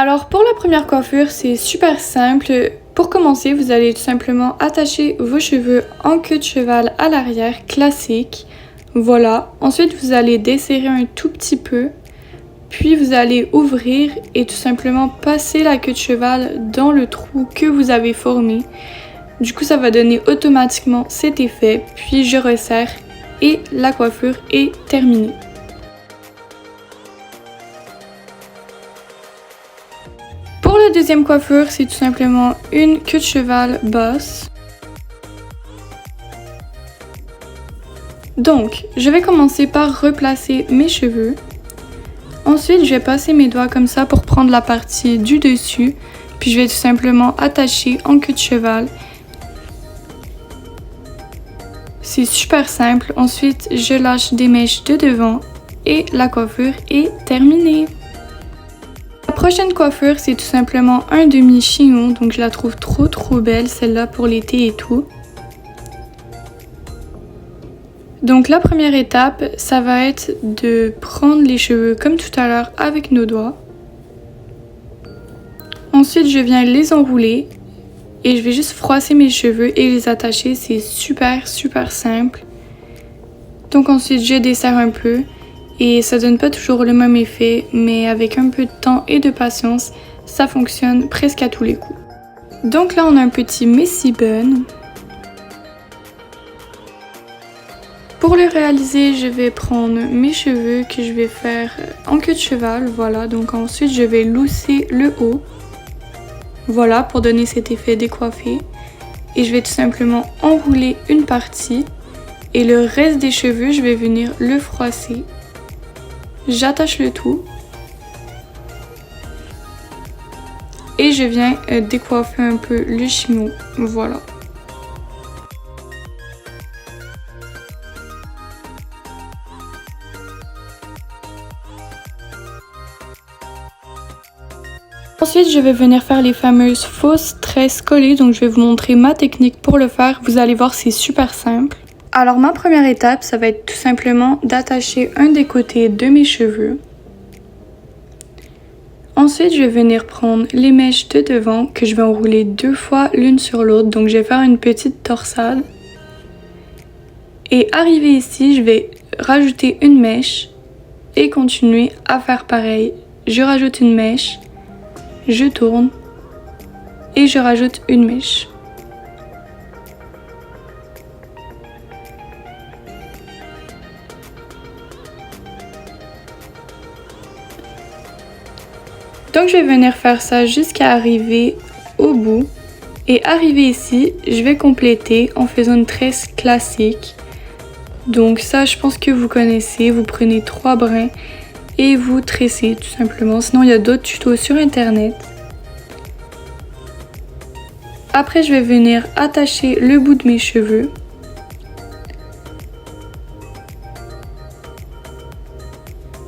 Alors pour la première coiffure, c'est super simple. Pour commencer, vous allez tout simplement attacher vos cheveux en queue de cheval à l'arrière, classique. Voilà. Ensuite, vous allez desserrer un tout petit peu. Puis vous allez ouvrir et tout simplement passer la queue de cheval dans le trou que vous avez formé. Du coup, ça va donner automatiquement cet effet. Puis je resserre et la coiffure est terminée. Pour la deuxième coiffure, c'est tout simplement une queue de cheval basse. Donc, je vais commencer par replacer mes cheveux. Ensuite, je vais passer mes doigts comme ça pour prendre la partie du dessus. Puis je vais tout simplement attacher en queue de cheval. C'est super simple. Ensuite, je lâche des mèches de devant et la coiffure est terminée. La prochaine coiffure, c'est tout simplement un demi-chignon, donc je la trouve trop belle, celle-là pour l'été et tout. Donc la première étape, ça va être de prendre les cheveux comme tout à l'heure avec nos doigts. Ensuite, je viens les enrouler et je vais juste froisser mes cheveux et les attacher, c'est super simple. Donc ensuite, je desserre un peu. Et ça donne pas toujours le même effet, mais avec un peu de temps et de patience, ça fonctionne presque à tous les coups. Donc là, on a un petit messy bun. Pour le réaliser, je vais prendre mes cheveux que je vais faire en queue de cheval. Voilà, donc ensuite, je vais lousser le haut. Voilà, pour donner cet effet décoiffé. Et je vais tout simplement enrouler une partie. Et le reste des cheveux, je vais venir le froisser. J'attache le tout et je viens décoiffer un peu le chignon, voilà. Ensuite, je vais venir faire les fameuses fausses tresses collées, donc je vais vous montrer ma technique pour le faire. Vous allez voir, c'est super simple. Alors ma première étape, ça va être tout simplement d'attacher un des côtés de mes cheveux. Ensuite, je vais venir prendre les mèches de devant que je vais enrouler 2 fois l'une sur l'autre. Donc je vais faire une petite torsade. Et arrivé ici, je vais rajouter une mèche et continuer à faire pareil. Je rajoute une mèche, je tourne et je rajoute une mèche. Donc je vais venir faire ça jusqu'à arriver au bout. Et arrivé ici, je vais compléter en faisant une tresse classique. Donc ça, je pense que vous connaissez. Vous prenez 3 brins et vous tressez tout simplement. Sinon, il y a d'autres tutos sur internet. Après, je vais venir attacher le bout de mes cheveux.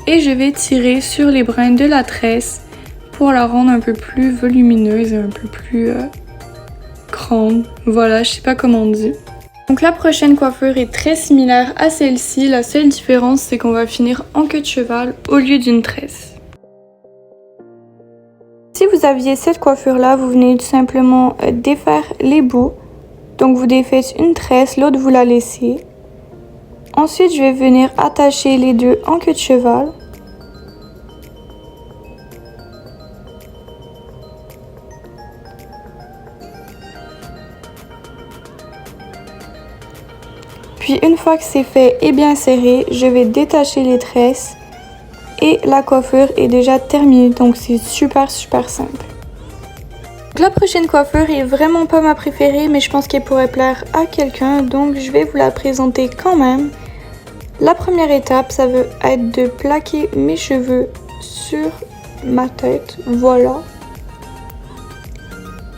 Et je vais tirer sur les brins de la tresse pour la rendre un peu plus volumineuse et un peu plus grande. Voilà, je sais pas comment on dit. Donc la prochaine coiffure est très similaire à celle-ci. La seule différence, c'est qu'on va finir en queue de cheval au lieu d'une tresse. Si vous aviez cette coiffure-là, vous venez tout simplement défaire les bouts. Donc vous défaites une tresse, l'autre vous la laissez. Ensuite, je vais venir attacher les deux en queue de cheval. Puis une fois que c'est fait et bien serré, je vais détacher les tresses et la coiffure est déjà terminée. Donc c'est super simple. Donc, la prochaine coiffure est vraiment pas ma préférée, mais je pense qu'elle pourrait plaire à quelqu'un. Donc je vais vous la présenter quand même. La première étape, ça va être de plaquer mes cheveux sur ma tête. Voilà.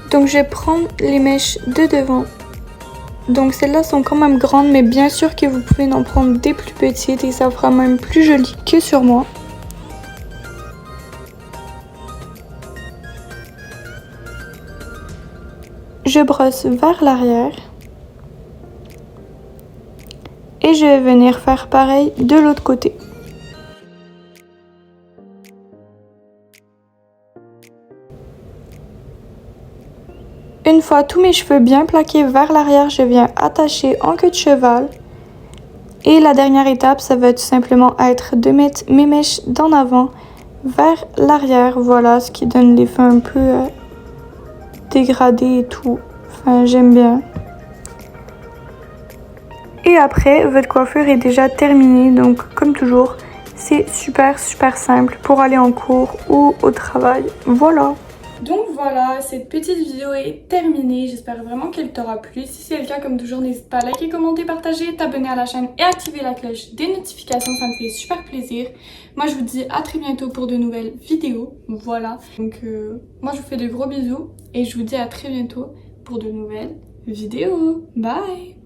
Donc je vais prendre les mèches de devant. Donc celles-là sont quand même grandes, mais bien sûr que vous pouvez en prendre des plus petites et ça fera même plus joli que sur moi. Je brosse vers l'arrière. Et je vais venir faire pareil de l'autre côté. Une fois tous mes cheveux bien plaqués vers l'arrière, je viens attacher en queue de cheval. Et la dernière étape, ça va tout simplement être de mettre mes mèches d'en avant vers l'arrière. Voilà, ce qui donne l'effet un peu dégradé et tout. Enfin, j'aime bien. Et après, votre coiffure est déjà terminée. Donc, comme toujours, c'est super simple pour aller en cours ou au travail. Voilà. Donc voilà, cette petite vidéo est terminée. J'espère vraiment qu'elle t'aura plu. Si c'est le cas, comme toujours, n'hésite pas à liker, commenter, partager, t'abonner à la chaîne et activer la cloche des notifications. Ça me fait super plaisir. Moi, je vous dis à très bientôt pour de nouvelles vidéos. Voilà. Donc, moi, je vous fais de gros bisous et je vous dis à très bientôt pour de nouvelles vidéos. Bye!